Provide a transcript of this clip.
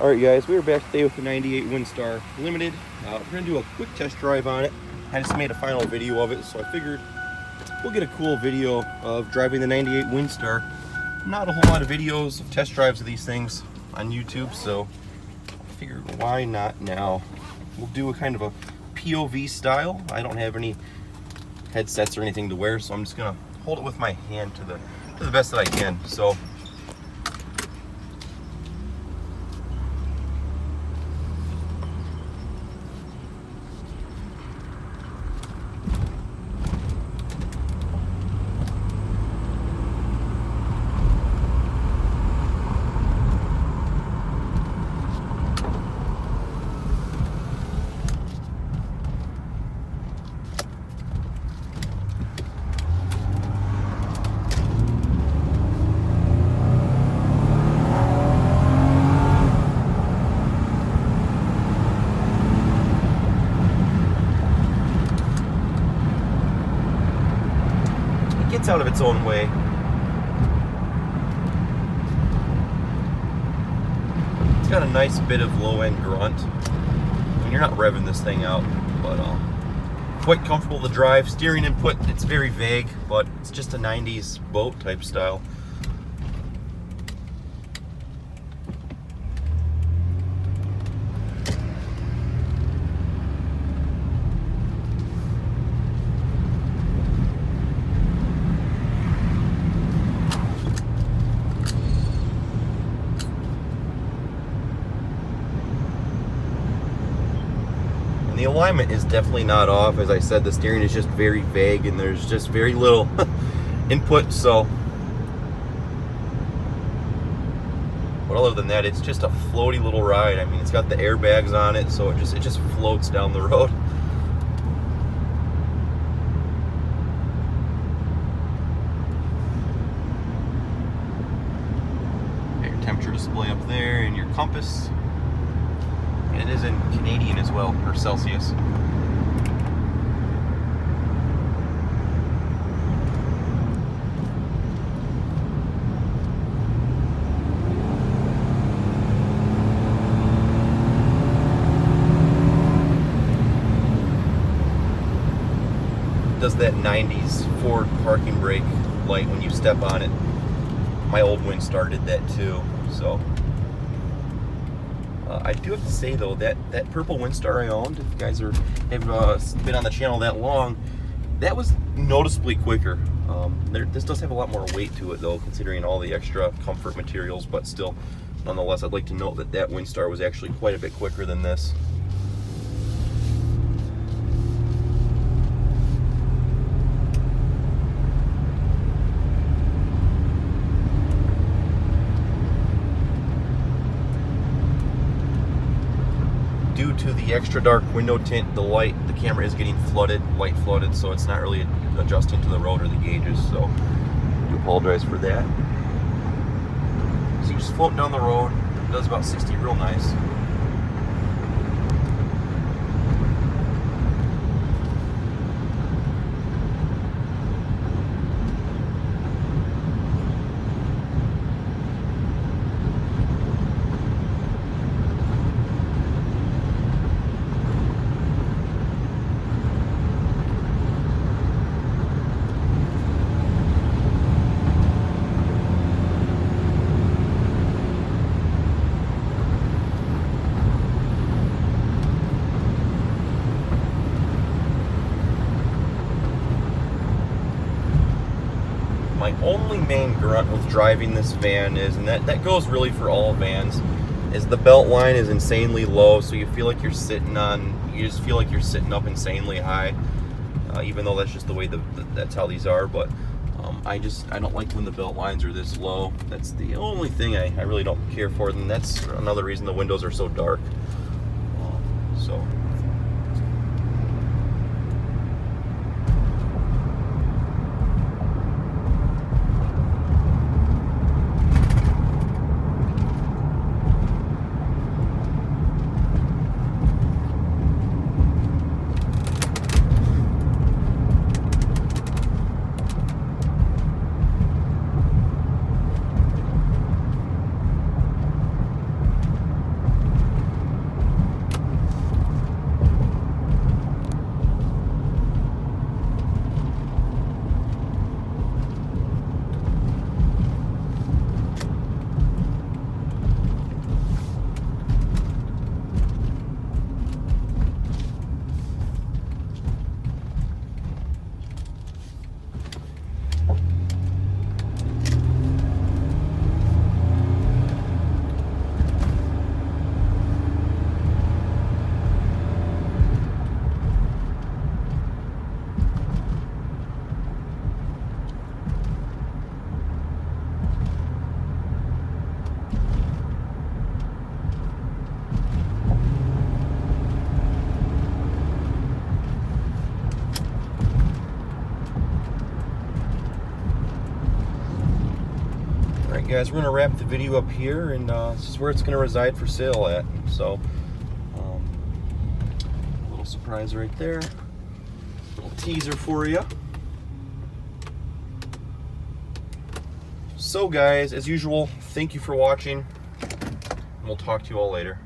Alright guys, we are back today with the 98 Windstar Limited. We're going to do a quick test drive on it. I just made a final video of it, so I figured we'll get a cool video of driving the 98 Windstar. Not a whole lot of videos of test drives of these things on YouTube, so I figured why not now. We'll do a kind of a POV style. I don't have any headsets or anything to wear, so I'm just going to hold it with my hand to the best that I can. So gets out of its own way. It's got a nice bit of low-end grunt. I mean, you're not revving this thing out, but quite comfortable to drive. Steering input, it's very vague, but it's just a 90s boat type style. The alignment is definitely not off. As I said, the steering is just very vague and there's just very little input, so. But other than that, it's just a floaty little ride. I mean, it's got the airbags on it, so it just floats down the road. Your temperature display up there and your compass. And it is in Canadian as well, or Celsius. It does that 90s Ford parking brake light when you step on it. My old Windstar did that too, so. I do have to say though, that purple Windstar I owned, if you guys have been on the channel that long, that was noticeably quicker. This does have a lot more weight to it though, considering all the extra comfort materials, but still, nonetheless, I'd like to note that Windstar was actually quite a bit quicker than this. Due to the extra dark window tint, the camera is getting light flooded, so it's not really adjusting to the road or the gauges, so I do apologize for that. So you're just floating down the road. It does about 60 real nice. My only main grunt with driving this van is, and that goes really for all vans, is the belt line is insanely low, so you just feel like you're sitting up insanely high, even though that's just the way that's how these are. But I don't like when the belt lines are this low. That's the only thing I really don't care for, and that's another reason the windows are so dark. So. guys, we're gonna wrap the video up here, and this is where it's gonna reside for sale at. So a little surprise right there, little teaser for you. So guys, as usual, thank you for watching, and we'll talk to you all later.